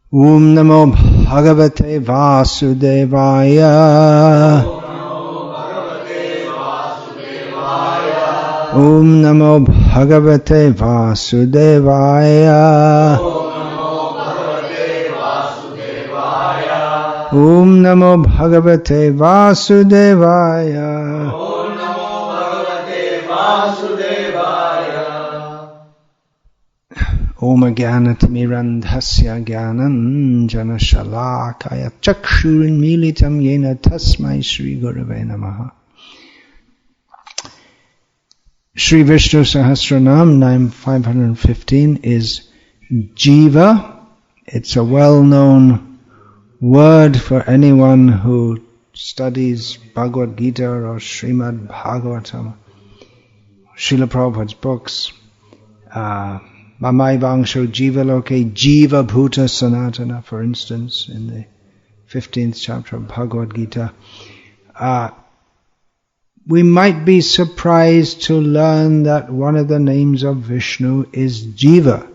Om Namo Bhagavate Vasudevaya. Om Namo Bhagavate Vasudevaya. Om Namo Bhagavate Vasudevaya. Om Jnanatirandhasya Jnananjana Shalakaya Chakshurinmilitam Yena Tasmai Shri Gurave Namaha. Sri Vishnu Sahasranama, name 515, is Jivah. It's a well-known word for anyone who studies Bhagavad Gita or Srimad Bhagavatam, Srila Prabhupada's books. Mamai Vangsho Jiva Loke Jiva Bhuta Sanatana, for instance, in the 15th chapter of Bhagavad Gita. We might be surprised to learn that one of the names of Vishnu is Jiva,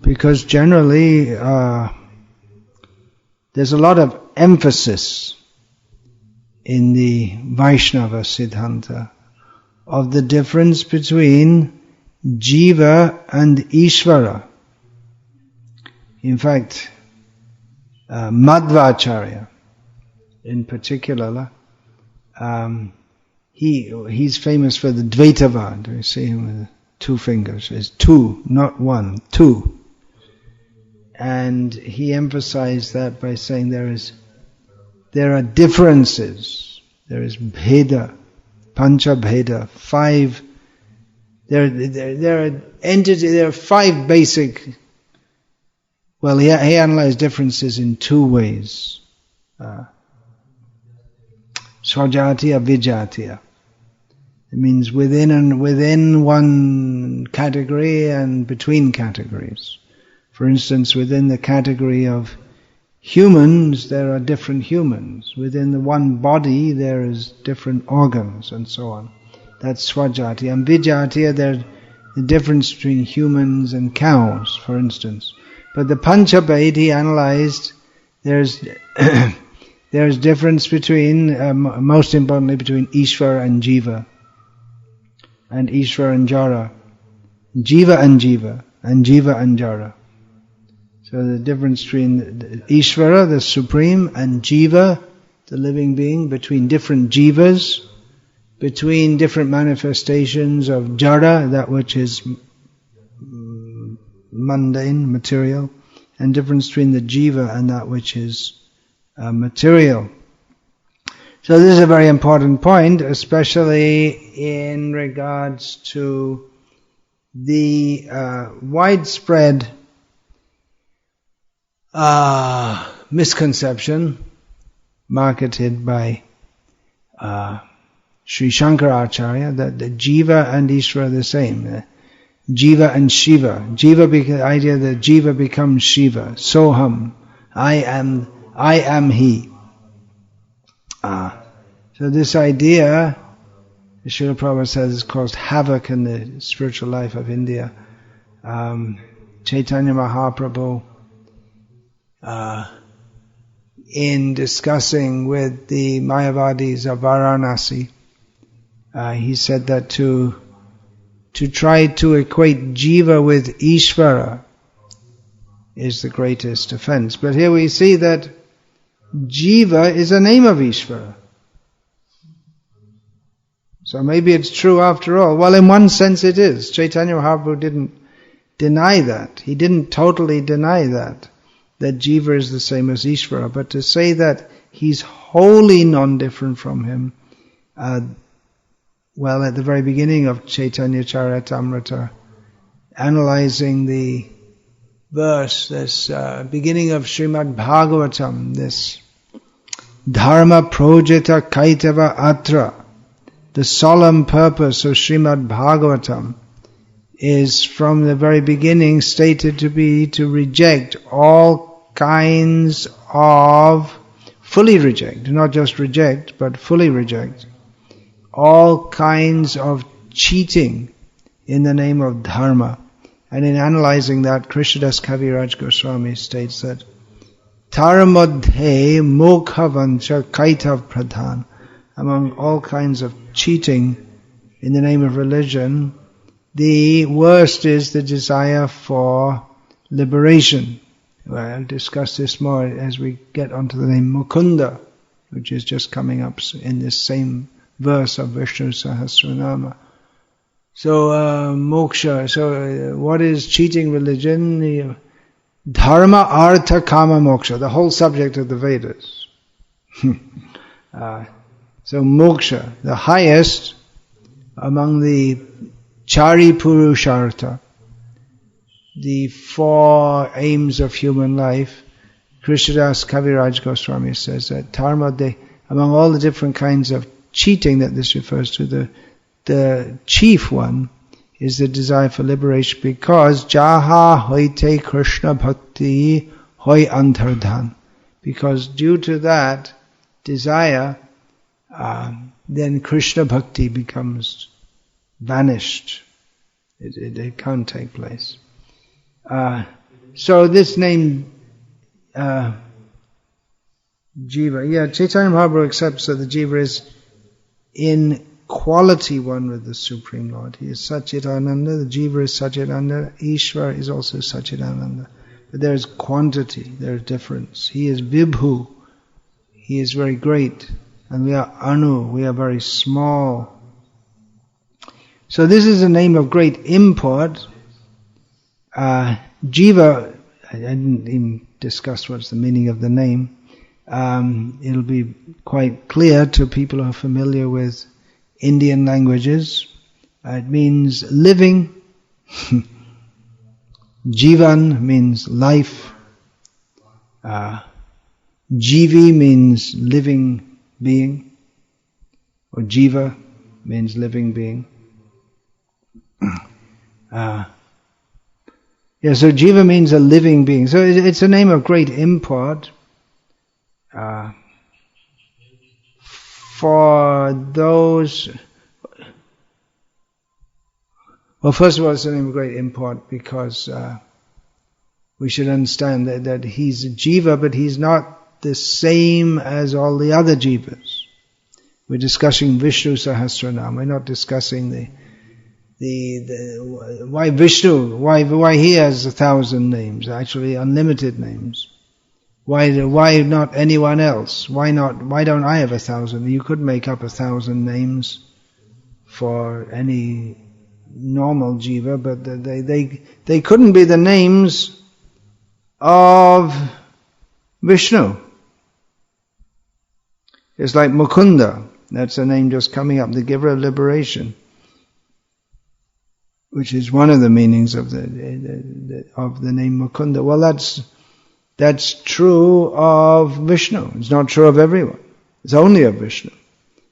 because generally there's a lot of emphasis in the Vaishnava Siddhanta of the difference between Jiva and Ishvara. In fact, Madhvacharya in particular, he's famous for the Dvaitavad. We see him with 2 fingers. It's 2, not 1, 2. And he emphasized that by saying there are differences. There is Bheda, Pancha Bheda, 5. There are 5 basic. Well, he analyzed differences in 2 ways. Swajatiya, Vijatiya. It means within one category and between categories. For instance, within the category of humans, there are different humans. Within the one body, there is different organs and so on. That's Swajatiya. And Vijatiya, there's the difference between humans and cows, for instance. But the Panchabhed, he analyzed, there's difference between, most importantly, between Ishvara and Jiva. And Ishvara and Jara. Jiva and Jiva. And Jiva and Jara. So the difference between Ishvara, the Supreme, and Jiva, the living being, between different Jivas, between different manifestations of Jara, that which is mundane, material, and difference between the Jiva and that which is material. So this is a very important point, especially in regards to the widespread misconception marketed by Sri Shankaracharya that the Jiva and Ishvara are the same. Jiva and Shiva. The idea that Jiva becomes Shiva. Soham. I am he. So this idea, Srila Prabhupada says, is caused havoc in the spiritual life of India. Chaitanya Mahaprabhu, in discussing with the Mayavadis of Varanasi, he said that to try to equate Jiva with Ishvara is the greatest offense. But here we see that Jiva is a name of Ishvara. So maybe it's true after all. Well, in one sense it is. Chaitanya Mahaprabhu didn't deny that. He didn't totally deny that Jiva is the same as Ishvara. But to say that he's wholly non-different from him, well, at the very beginning of Chaitanya Charitamrita, analyzing the verse, this beginning of Srimad Bhagavatam, this Dharma Projita Kaitava Atra, the solemn purpose of Srimad Bhagavatam is from the very beginning stated to be to reject all kinds of, fully reject, not just reject, but fully reject, all kinds of cheating in the name of dharma, And in analyzing that, Krishnadas Kaviraj Goswami states that Taramadhe Mokhavancha Kaitav Pradhan, among all kinds of cheating in the name of religion, the worst is the desire for liberation. Well, I'll discuss this more as we get onto the name Mukunda, which is just coming up in this same verse of Vishnu Sahasranama. So, moksha. So, what is cheating religion? Dharma, artha, kama, moksha. The whole subject of the Vedas. So, moksha, the highest among the chari purushartha, the four aims of human life. Krishnadas Kaviraj Goswami says that dharma, among all the different kinds of cheating that this refers to, the chief one is the desire for liberation, because jaha hoite Krishna bhakti hoi antardhan. Because due to that desire, then Krishna bhakti becomes vanished. It can't take place. So this name, Jivah, Chaitanya Mahaprabhu accepts that the Jivah is in quality one with the Supreme Lord. He is Satchitananda, the Jiva is Satchitananda, Ishvara is also Satchitananda. But there is quantity, there is difference. He is Vibhu, he is very great, and we are Anu, we are very small. So this is a name of great import. Jiva, I didn't even discuss what's the meaning of the name. It'll be quite clear to people who are familiar with Indian languages. It means living. Jivan means life. Jivi means living being. Or Jiva means living being. So Jiva means a living being. So it's a name of great import. For those, well, first of all, it's a name of great import because we should understand that he's a Jiva, but he's not the same as all the other Jivas. We're discussing Vishnu Sahasranama. We're not discussing the why Vishnu, why he has 1,000 names, actually unlimited names. Why not anyone else? Why don't I have 1,000? You could make up 1,000 names for any normal jiva, but they couldn't be the names of Vishnu. It's like Mukunda. That's a name just coming up, the giver of liberation, which is one of the meanings of the name Mukunda. Well, that's true of Vishnu. It's not true of everyone. It's only of Vishnu.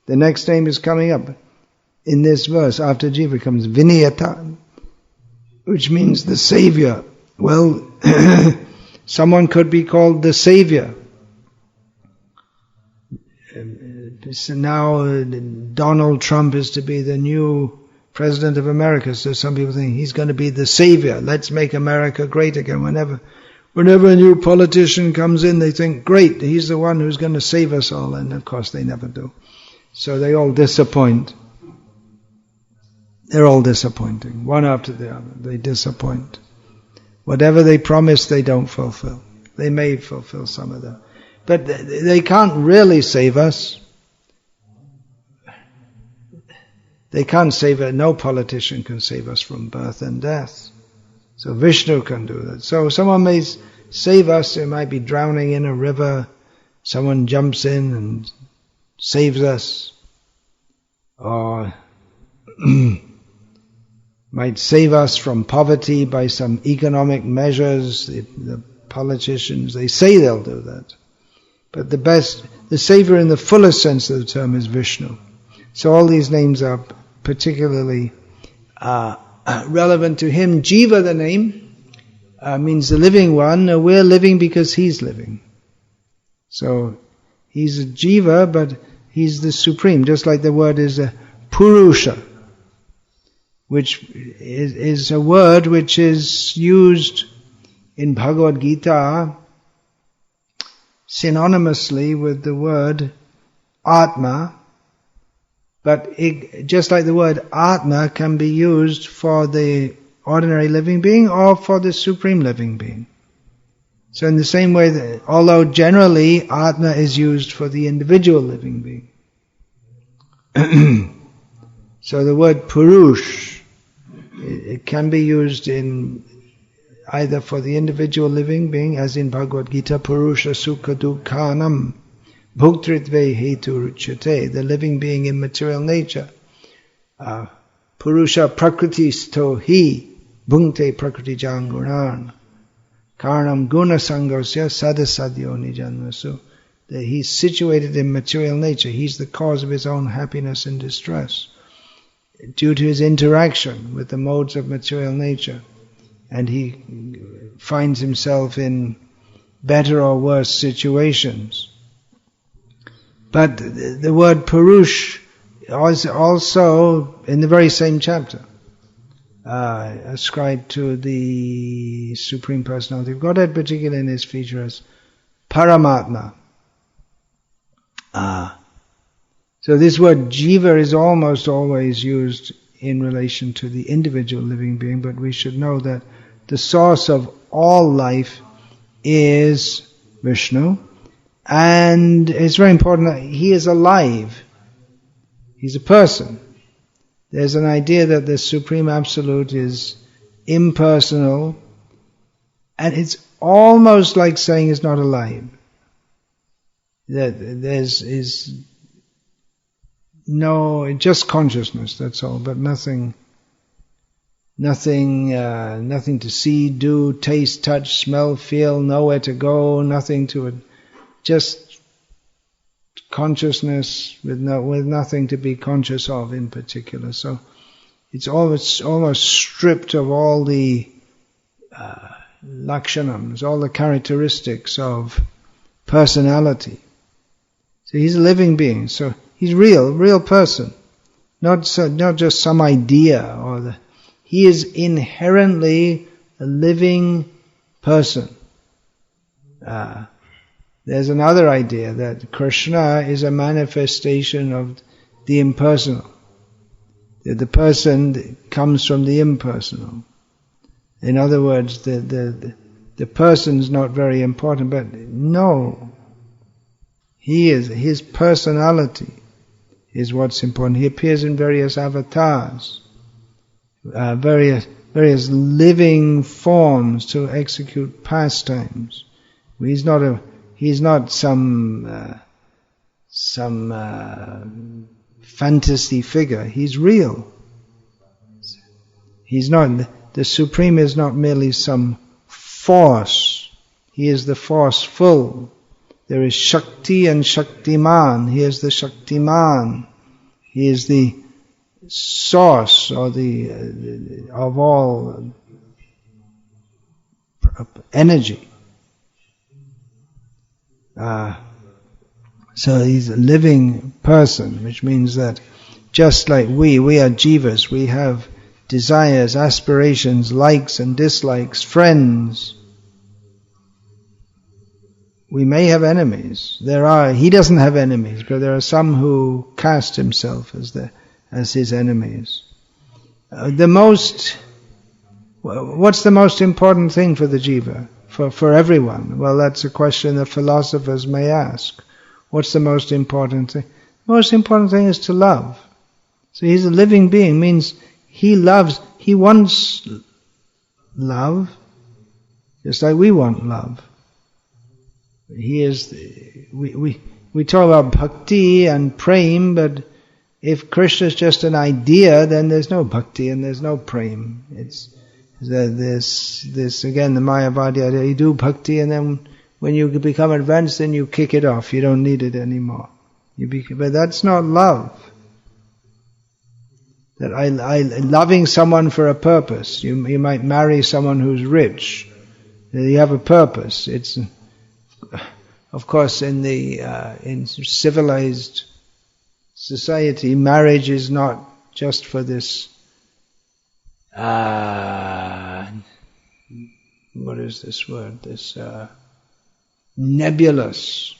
The next name is coming up in this verse. After Jiva comes Vinayata, which means the Savior. Well, someone could be called the Savior. So now Donald Trump is to be the new President of America. So some people think he's going to be the Savior. Let's make America great again. Whenever a new politician comes in, they think, great, he's the one who's going to save us all. And of course they never do. So they all disappoint. They're all disappointing. One after the other. They disappoint. Whatever they promise, they don't fulfill. They may fulfill some of them. But they can't really save us. They can't save us. No politician can save us from birth and death. So Vishnu can do that. So someone may save us. They might be drowning in a river. Someone jumps in and saves us. Or might save us from poverty by some economic measures. The politicians, they say they'll do that. But the Savior in the fullest sense of the term is Vishnu. So all these names are particularly relevant to him. Jiva, the name, means the living one. We're living because he's living. So he's a Jiva, but he's the supreme, just like the word is a Purusha. which is a word which is used in Bhagavad Gita synonymously with the word Atma, but just like the word Atma can be used for the ordinary living being or for the supreme living being. So in the same way that, although generally Atma is used for the individual living being. So the word Purush, it can be used in either for the individual living being, as in Bhagavad Gita, Purusha Sukha Dukkhanam Bhuktritve Hetu Ruchyate, the living being in material nature. Purusha Prakritisto Hi Bhunkte Prakriti Jangunan Karanam Guna Sangosya Sadasadyo Nijanmasu. That he's situated in material nature. He's the cause of his own happiness and distress due to his interaction with the modes of material nature. And he finds himself in better or worse situations. But the word Purush is also in the very same chapter, ascribed to the Supreme Personality of Godhead, particularly in his feature as Paramatma. So this word Jiva is almost always used in relation to the individual living being, but we should know that the source of all life is Vishnu, and it's very important that he is alive. He's a person. There's an idea that the Supreme Absolute is impersonal, and it's almost like saying it's not alive. That is no, just consciousness, that's all, but nothing to see, do, taste, touch, smell, feel, nowhere to go, nothing to it, just consciousness with nothing to be conscious of in particular. So it's almost stripped of all the lakshanams, all the characteristics of personality. So he's a living being, so he's real person, not just some idea he is inherently a living person. There's another idea that Krishna is a manifestation of the impersonal. That the person comes from the impersonal. In other words, the person's not very important, but no. His personality is what's important. He appears in various avatars, various living forms to execute pastimes. He's not some fantasy figure. He's real. The Supreme is not merely some force. He is the forceful. There is Shakti and Shaktiman. He is the Shaktiman. He is the source or of all energy. So he's a living person, which means that just like we are jivas, we have desires, aspirations, likes and dislikes, friends. We may have enemies. He doesn't have enemies, but there are some who cast himself as his enemies. What's the most important thing for the jiva? For everyone? Well, that's a question that philosophers may ask. What's the most important thing? The most important thing is to love. So he's a living being, means he loves, he wants love, just like we want love. We talk about bhakti and prem, but if Krishna is just an idea, then there's no bhakti and there's no prem. It's this again, the Mayavadi idea. You do bhakti and then when you become advanced, then you kick it off. You don't need it anymore. But that's not love. That I loving someone for a purpose. You might marry someone who's rich. You have a purpose. It's of course in civilized society, marriage is not just for this what is this word? This nebulous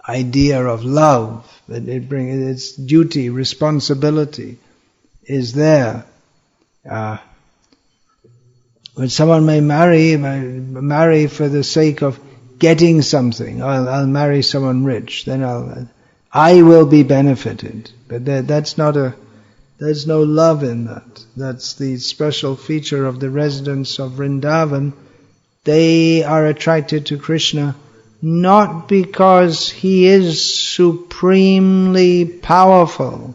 idea of love, that it brings its duty, responsibility is there. But someone may marry for the sake of getting something. I'll marry someone rich, then I will be benefited. But there's no love in that. That's the special feature of the residents of Vrindavan. They are attracted to Krishna not because he is supremely powerful.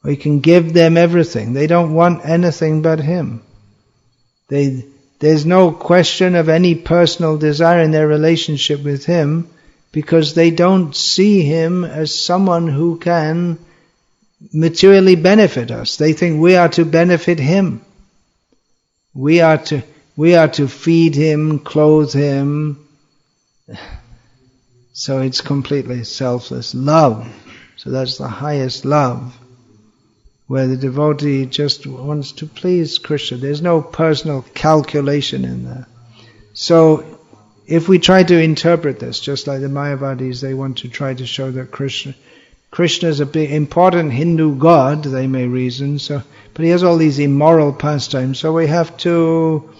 We can give them everything. They don't want anything but him. There's no question of any personal desire in their relationship with him, because they don't see him as someone who can materially benefit us. They think we are to benefit him. We are to feed him, clothe him. So it's completely selfless love. So that's the highest love, where the devotee just wants to please Krishna. There's no personal calculation in there. So if we try to interpret this, just like the Mayavadis, they want to try to show that Krishna is a big important Hindu god, they may reason, but he has all these immoral pastimes, so we have to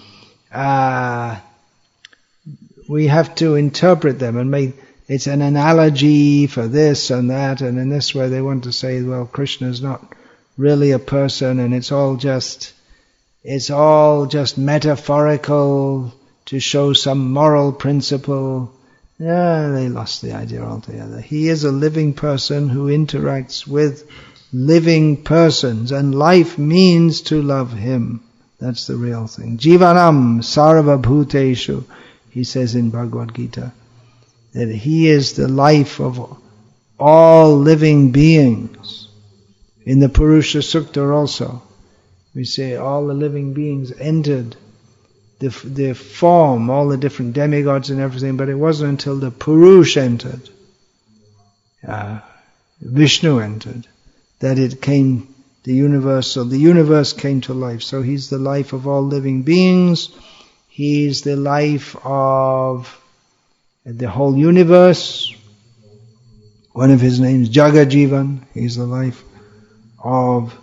interpret them and make it's an analogy for this and that, and in this way they want to say, well, Krishna is not really a person, and it's all just metaphorical to show some moral principle. Yeah, they lost the idea altogether. He is a living person who interacts with living persons, and life means to love him. That's the real thing. Jivanam sarva bhuteshu, he says in Bhagavad Gita, that he is the life of all living beings. In the Purusha Sukta also, we say all the living beings entered the form, all the different demigods and everything, but it wasn't until the Purusha entered, Vishnu entered, that it came, the universe came to life. So he's the life of all living beings, he's the life of the whole universe. One of his names, Jagajivan, he's the life of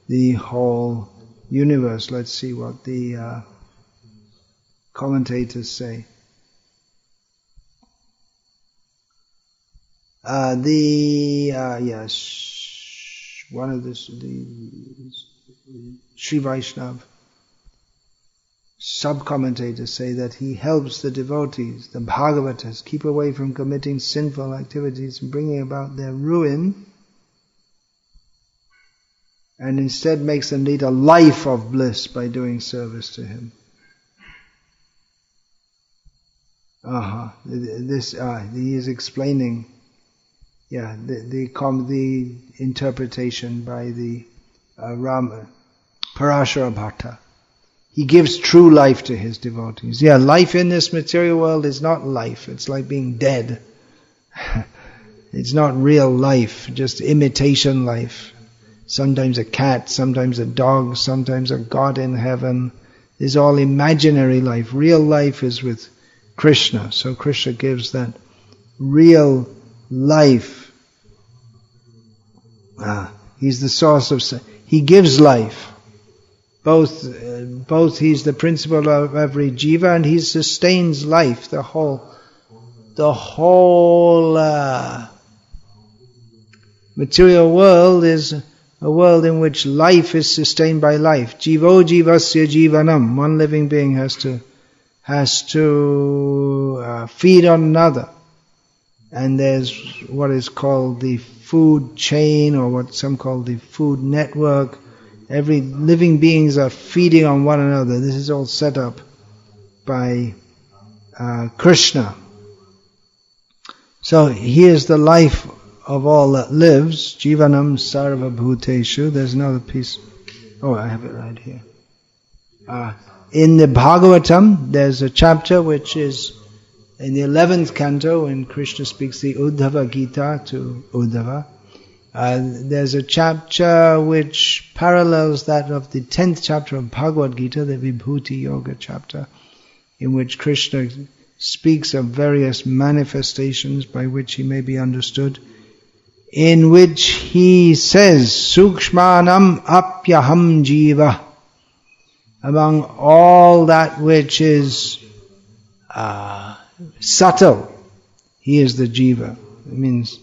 the whole universe. Let's see what the commentators say. One of the Sri Vaishnav sub-commentators say that he helps the devotees, the Bhagavatas, keep away from committing sinful activities and bringing about their ruin, and instead makes them lead a life of bliss by doing service to him. He is explaining, the interpretation by the Parashara Bhatta. He gives true life to his devotees. Yeah, life in this material world is not life. It's like being dead. It's not real life, just imitation life. Sometimes a cat, sometimes a dog, sometimes a god in heaven. It's all imaginary life. Real life is with Krishna. So Krishna gives that real life. He's the source of... He gives life. Both he's the principle of every jiva, and he sustains life. The whole material world is a world in which life is sustained by life. Jivo jivasya jivanam. One living being has to feed on another. And there's what is called the food chain, or what some call the food network. Every living beings are feeding on one another. This is all set up by Krishna. So he is the life of all that lives. Jivanam sarva bhuteshu. There's another piece. Oh, I have it right here. In the Bhagavatam, there's a chapter which is in the 11th canto, when Krishna speaks the Uddhava Gita to Uddhava. There's a chapter which parallels that of the 10th chapter of Bhagavad Gita, the Vibhuti Yoga chapter, in which Krishna speaks of various manifestations by which he may be understood, in which he says, Sukshmanam apyaham Jivah. Among all that which is subtle, he is the Jiva. It means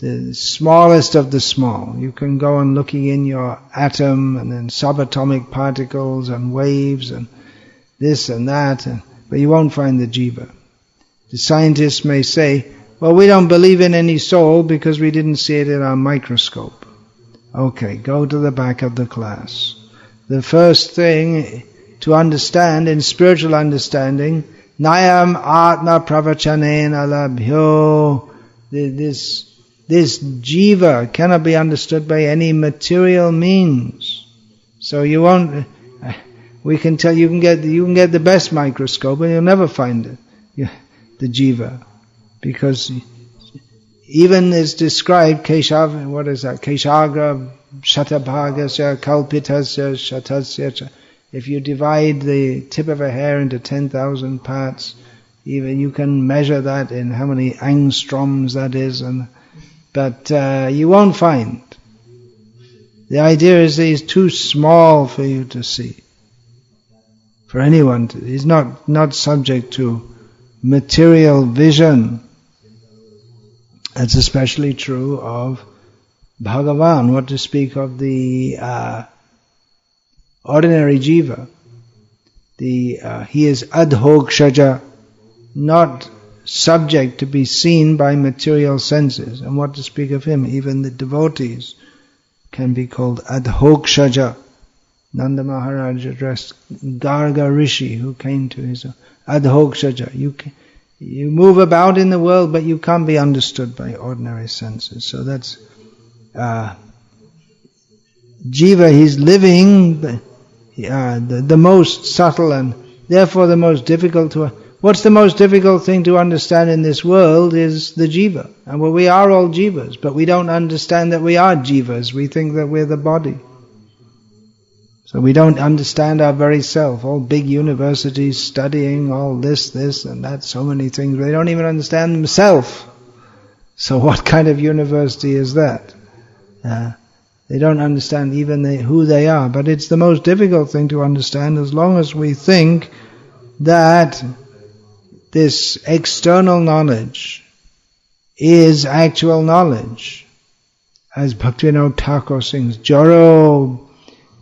the smallest of the small. You can go on looking in your atom and then subatomic particles and waves and this and that, but you won't find the Jiva. The scientists may say, well, we don't believe in any soul because we didn't see it in our microscope. Okay, go to the back of the class. The first thing to understand in spiritual understanding, Nayam Atma Pravachanena Labhyo, this Jiva cannot be understood by any material means. So you won't, we can tell you can get the best microscope and you'll never find it, the Jiva. Because even is described, Keshav, what is that? Keshagra Shatabhagasya Kalpitasya Shatasya. If you divide the tip of a hair into 10,000 parts, even you can measure that in how many angstroms that is, but you won't find. The idea is that he's too small for you to see. For anyone, he's not subject to material vision. That's especially true of Bhagavan, what to speak of the ordinary Jiva. He is adhokshaja, not subject to be seen by material senses. And what to speak of him, even the devotees can be called adhokshaja. Nanda Maharaj addressed Garga Rishi, who came to his adhokshaja. You move about in the world, but you can't be understood by ordinary senses. So that's Jiva. He's living the most subtle and therefore the most difficult to. What's the most difficult thing to understand in this world is the Jiva. And well, we are all Jivas, but we don't understand that we are Jivas. We think that we're the body. So we don't understand our very self. All big universities studying all this and that, so many things. They don't even understand themselves. So what kind of university is that? They don't understand even who they are. But it's the most difficult thing to understand as long as we think that this external knowledge is actual knowledge. As Bhaktivinoda Thakur sings, Jaro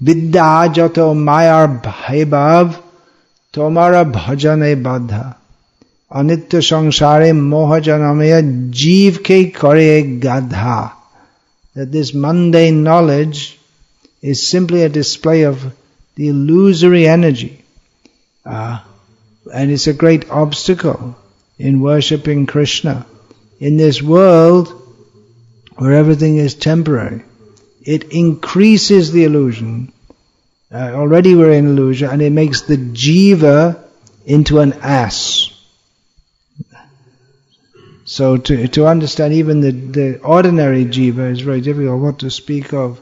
Vidya jato mayar bhaibhav tomara bhajane badha anitya samsare moha janamaya jeev ke kare gadha. That this mundane knowledge is simply a display of the illusory energy. And it's a great obstacle in worshipping Krishna. In this world where everything is temporary, it increases the illusion. Already we're in illusion, and it makes the Jiva into an ass. So to understand even the ordinary Jiva is very difficult. What to speak of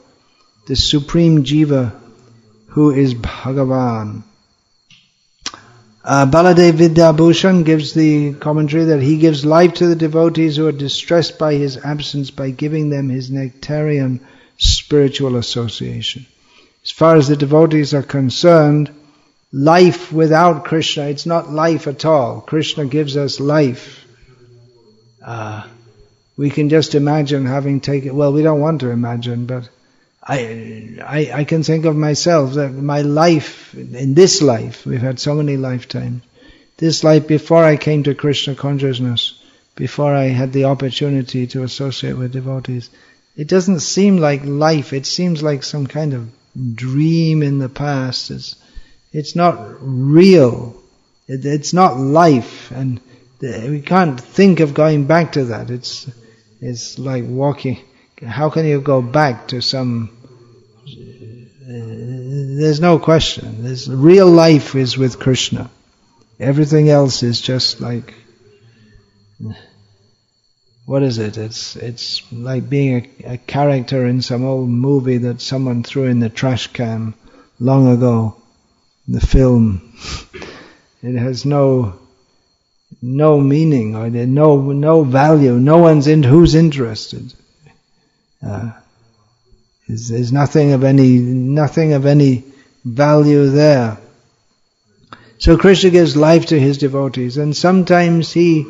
the Supreme Jiva, who is Bhagavan. Baladev Vidyabhushan gives the commentary that he gives life to the devotees who are distressed by his absence by giving them his nectarian spiritual association. As far as the devotees are concerned, life without Krishna, it's not life at all. Krishna gives us life. We can just imagine having taken, well, we don't want to imagine, but I can think of myself that my life, in this life, we've had so many lifetimes, this life before I came to Krishna consciousness, before I had the opportunity to associate with devotees, it doesn't seem like life, it seems like some kind of dream in the past. It's not real. It's not life, and we can't think of going back to that. It's like walking. How can you go back to some? There's no question. This real life is with Krishna. Everything else is just like what is it? It's like being a character in some old movie that someone threw in the trash can long ago. The film. It has no meaning or no value. No one's who's interested. There's nothing of any value there. So Krishna gives life to his devotees, and sometimes he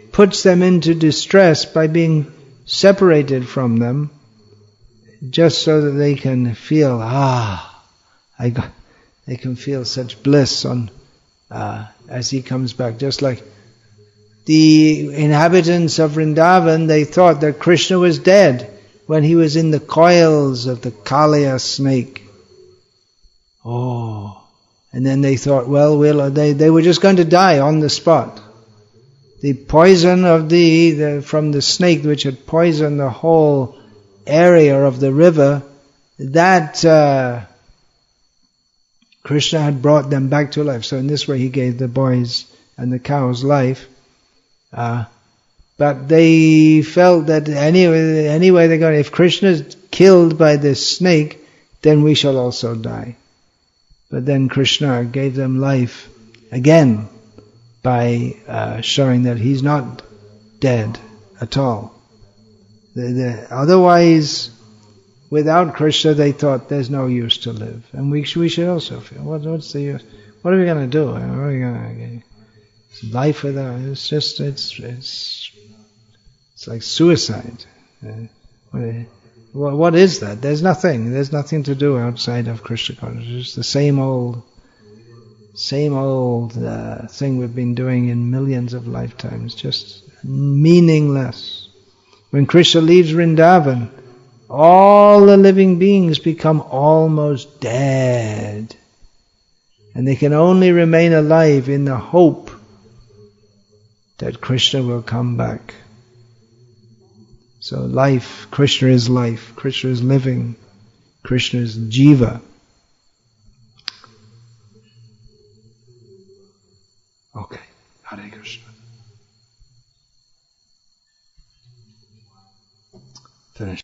puts them into distress by being separated from them, just so that they can feel, they can feel such bliss as he comes back. Just like the inhabitants of Vrindavan, they thought that Krishna was dead when he was in the coils of the Kaliya snake. And then they thought, they were just going to die on the spot. The poison of from the snake, which had poisoned the whole area of the river, that Krishna had brought them back to life. So in this way he gave the boys and the cows life. But they felt that anyway they're going, if Krishna is killed by this snake, then we shall also die. But then Krishna gave them life again by showing that he's not dead at all. Otherwise, without Krishna, they thought there's no use to live, and we should also feel what's the use? What are we going to do? What are we going to life without? It's just it's like suicide. What is that? There's nothing to do outside of Krishna consciousness. It's the same old thing we've been doing in millions of lifetimes, just meaningless. When Krishna leaves Vrindavan, all the living beings become almost dead. And they can only remain alive in the hope that Krishna will come back. So life, Krishna is living, Krishna is Jivah. Okay, Hare Krishna. Finish.